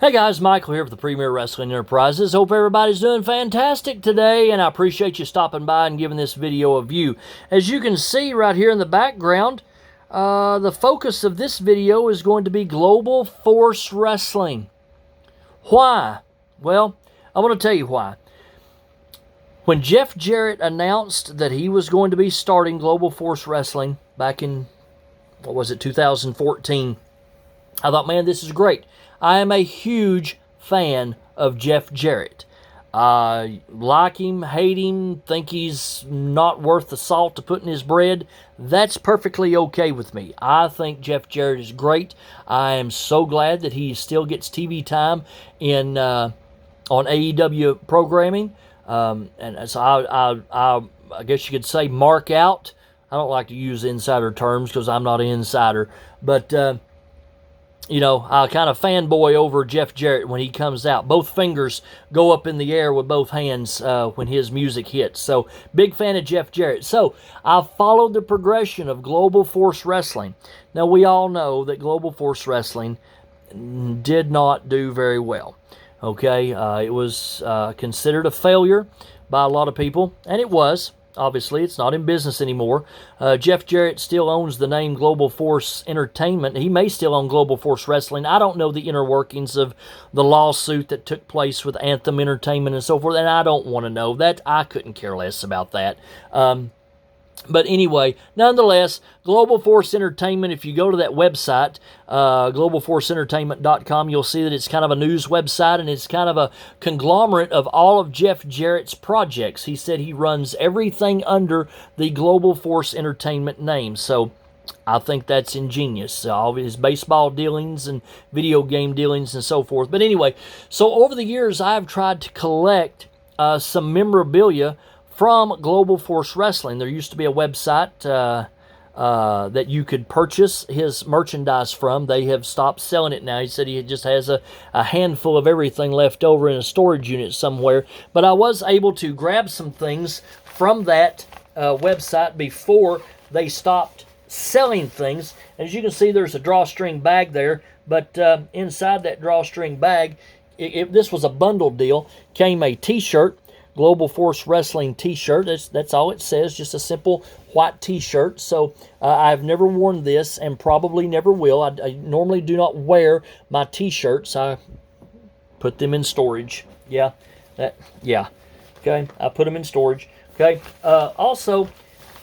Hey guys, Michael here with the Premier Wrestling Enterprises. Hope everybody's doing fantastic today, and I appreciate you stopping by and giving this video a view. As you can see right here in the background, the focus of this video is going to be Global Force Wrestling. Why? Well, I want to tell you why. When Jeff Jarrett announced that he was going to be starting Global Force Wrestling back in, 2014, I thought, man, this is great. I am a huge fan of Jeff Jarrett. Like him, hate him, think he's not worth the salt to put in his bread. That's perfectly okay with me. I think Jeff Jarrett is great. I am so glad that he still gets TV time in on AEW programming. And so I guess you could say mark out. I don't like to use insider terms because I'm not an insider, but I kind of fanboy over Jeff Jarrett when he comes out. Both fingers go up in the air with both hands when his music hits. So, big fan of Jeff Jarrett. So, I've followed the progression of Global Force Wrestling. Now, we all know that Global Force Wrestling did not do very well. Okay, it was considered a failure by a lot of people, and it was. Obviously, it's not in business anymore. Jeff Jarrett still owns the name Global Force Entertainment. He may still own Global Force Wrestling. I don't know the inner workings of the lawsuit that took place with Anthem Entertainment and so forth, and I don't want to know that. I couldn't care less about that. But anyway, nonetheless, Global Force Entertainment, if you go to that website, globalforceentertainment.com, you'll see that it's kind of a news website, and it's kind of a conglomerate of all of Jeff Jarrett's projects. He said he runs everything under the Global Force Entertainment name, so I think that's ingenious. All of his baseball dealings and video game dealings and so forth. But anyway, so over the years, I've tried to collect some memorabilia from Global Force Wrestling. There used to be a website that you could purchase his merchandise from. They have stopped selling it now. He said he just has a handful of everything left over in a storage unit somewhere. But I was able to grab some things from that website before they stopped selling things. As you can see, there's a drawstring bag there. But inside that drawstring bag, this was a bundled deal, came a t-shirt, Global Force Wrestling t-shirt. That's all it says, just a simple white t-shirt. So I've never worn this and probably never will. I normally do not wear my t-shirts. I put them in storage. Yeah. Okay, I put them in storage. Okay. Also,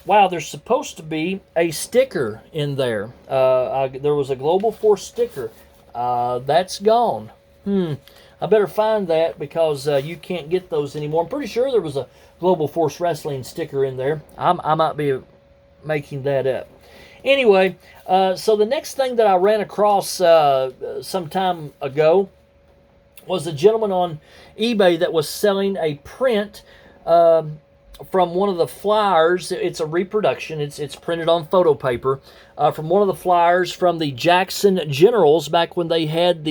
wow, there's supposed to be a sticker in there. There was a Global Force sticker. That's gone. I better find that because you can't get those anymore. I'm pretty sure there was a Global Force Wrestling sticker in there. I might be making that up. Anyway, so the next thing that I ran across some time ago was a gentleman on eBay that was selling a print from one of the flyers. It's a reproduction. It's printed on photo paper from one of the flyers from the Jackson Generals back when they had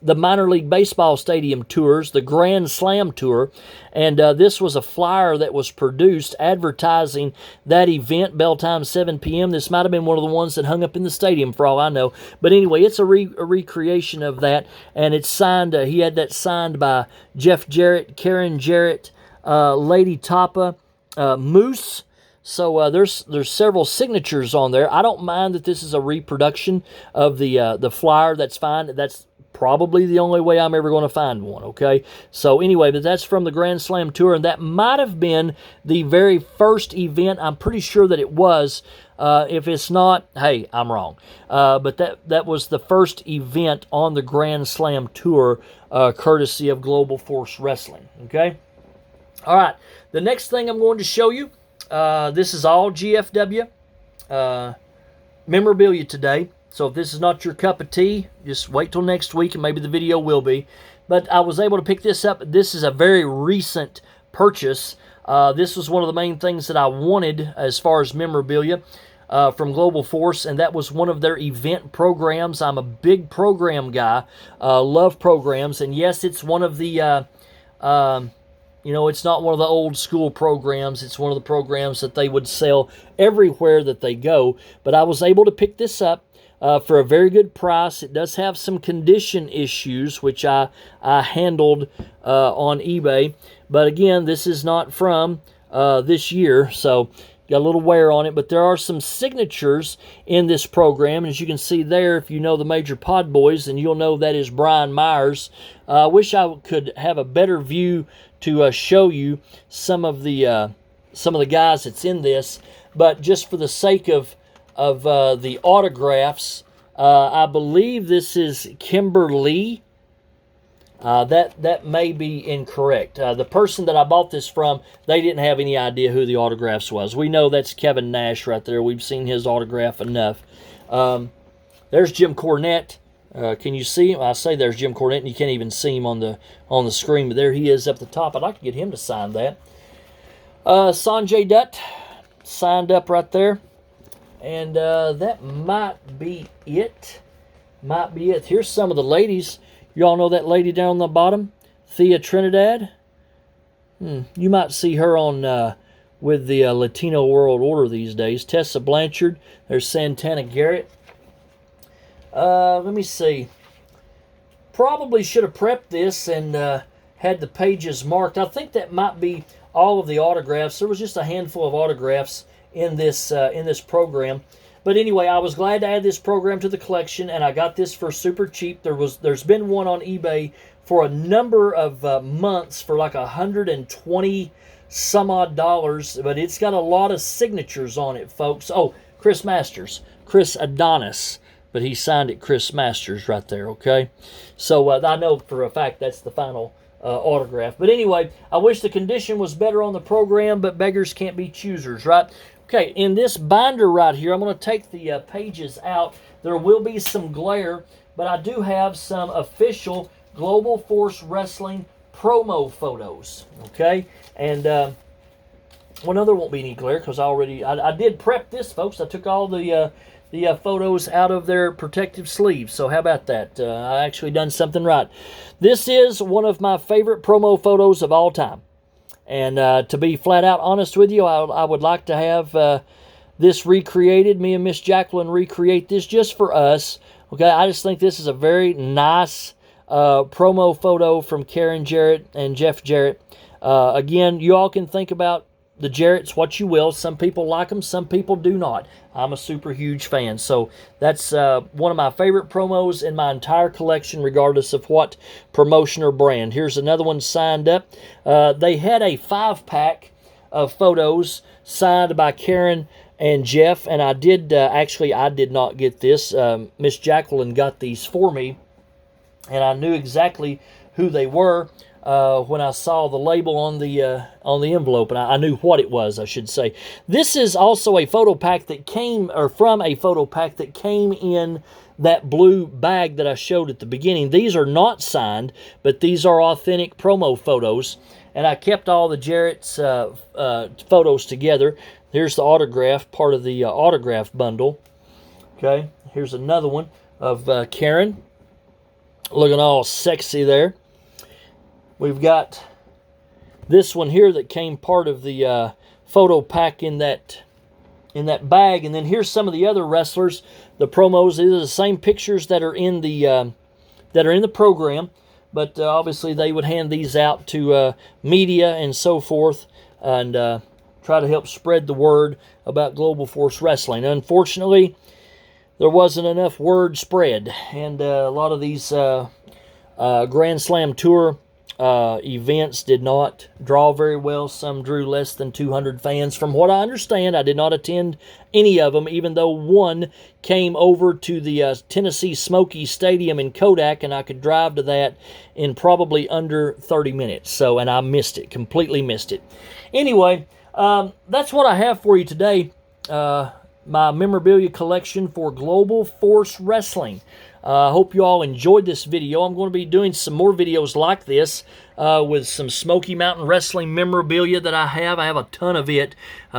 the minor league baseball stadium tours, the Grand Slam tour, and this was a flyer that was produced advertising that event, bell time 7 p.m. This might have been one of the ones that hung up in the stadium for all I know. But anyway, it's a recreation of that, and it's signed, he had that signed by Jeff Jarrett, Karen Jarrett, Lady Tapa, Moose. So there's several signatures on there. I don't mind that this is a reproduction of the flyer. That's fine. That's probably the only way I'm ever going to find one, okay? So anyway, but that's from the Grand Slam Tour, and that might have been the very first event. I'm pretty sure that it was. If it's not, hey, I'm wrong. But that was the first event on the Grand Slam Tour, courtesy of Global Force Wrestling, okay? All right, the next thing I'm going to show you, this is all GFW memorabilia today. So if this is not your cup of tea, just wait till next week and maybe the video will be. But I was able to pick this up. This is a very recent purchase. This was one of the main things that I wanted as far as memorabilia from Global Force, and that was one of their event programs. I'm a big program guy, love programs, and yes, it's one of the it's not one of the old school programs. It's one of the programs that they would sell everywhere that they go. But I was able to pick this up. for a very good price. It does have some condition issues, which I handled on eBay. But again, this is not from this year, so got a little wear on it. But there are some signatures in this program. As you can see there, if you know the Major Pod Boys, then you'll know that is Brian Myers. I wish I could have a better view to show you some of the guys that's in this. But just for the sake of the autographs, I believe this is Kimberly. That may be incorrect. The person that I bought this from, they didn't have any idea who the autographs was. We know that's Kevin Nash right there. We've seen his autograph enough. There's Jim Cornette. Can you see him? I say there's Jim Cornette, and you can't even see him on the screen, but there he is up the top. I'd like to get him to sign that. Sanjay Dutt signed up right there. And that might be it. Might be it. Here's some of the ladies. You all know that lady down on the bottom? Thea Trinidad? You might see her on with the Latino World Order these days. Tessa Blanchard. There's Santana Garrett. Let me see. Probably should have prepped this and had the pages marked. I think that might be all of the autographs. There was just a handful of autographs in this program. But anyway, I was glad to add this program to the collection, and I got this for super cheap. There's been one on eBay for a number of months for like $120 some odd, but it's got a lot of signatures on it, folks. Oh, Chris Masters, Chris Adonis, but he signed it Chris Masters right there, okay? So I know for a fact that's the final autograph. But anyway, I wish the condition was better on the program, but beggars can't be choosers, right? Okay, in this binder right here, I'm going to take the pages out. There will be some glare, but I do have some official Global Force Wrestling promo photos, okay? And, well, no, there won't be any glare because I did prep this, folks. I took all the photos out of their protective sleeves. So how about that? I actually done something right. This is one of my favorite promo photos of all time. And to be flat out honest with you, I would like to have this recreated. Me and Miss Jacqueline recreate this just for us. Okay, I just think this is a very nice promo photo from Karen Jarrett and Jeff Jarrett. Again, you all can think about the Jarretts what you will. Some people like them, some people do not. I'm a super huge fan. So that's one of my favorite promos in my entire collection, regardless of what promotion or brand. Here's another one signed up. They had a 5-pack of photos signed by Karen and Jeff, and I did, I did not get this. Miss Jacqueline got these for me, and I knew exactly who they were when I saw the label on the envelope, and I knew what it was, I should say. This is also a photo pack that came, or from a photo pack that came in that blue bag that I showed at the beginning. These are not signed, but these are authentic promo photos, and I kept all the Jarrett's photos together. Here's the autograph, part of the autograph bundle. Okay, here's another one of Karen, looking all sexy there. We've got this one here that came part of the photo pack in that bag, and then here's some of the other wrestlers. The promos, these are the same pictures that are in the program, but obviously they would hand these out to media and so forth, and try to help spread the word about Global Force Wrestling. Unfortunately, there wasn't enough word spread, and a lot of these Grand Slam Tour events did not draw very well. Some drew less than 200 fans. From what I understand, I did not attend any of them, even though one came over to the Tennessee Smoky Stadium in Kodak, and I could drive to that in probably under 30 minutes. So, and I missed it, completely missed it. Anyway, that's what I have for you today. My memorabilia collection for Global Force Wrestling. I hope you all enjoyed this video. I'm going to be doing some more videos like this with some Smoky Mountain Wrestling memorabilia that I have. I have a ton of it.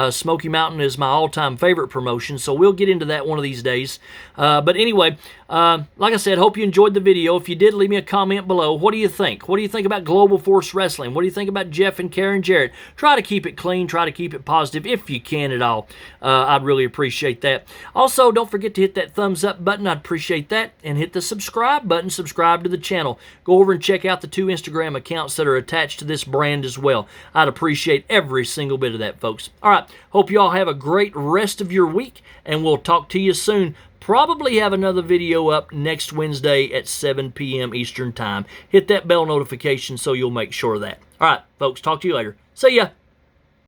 Smoky Mountain is my all-time favorite promotion, so we'll get into that one of these days. But anyway, like I said, hope you enjoyed the video. If you did, leave me a comment below. What do you think? What do you think about Global Force Wrestling? What do you think about Jeff and Karen Jarrett? Try to keep it clean. Try to keep it positive if you can at all. I'd really appreciate that. Also, don't forget to hit that thumbs up button. I'd appreciate that. And hit the subscribe button. Subscribe to the channel. Go over and check out the 2 Instagram accounts that are attached to this brand as well. I'd appreciate every single bit of that, folks. All right. Hope you all have a great rest of your week, and we'll talk to you soon. Probably have another video up next Wednesday at 7 p.m. Eastern Time. Hit that bell notification so you'll make sure of that. All right, folks, talk to you later. See ya.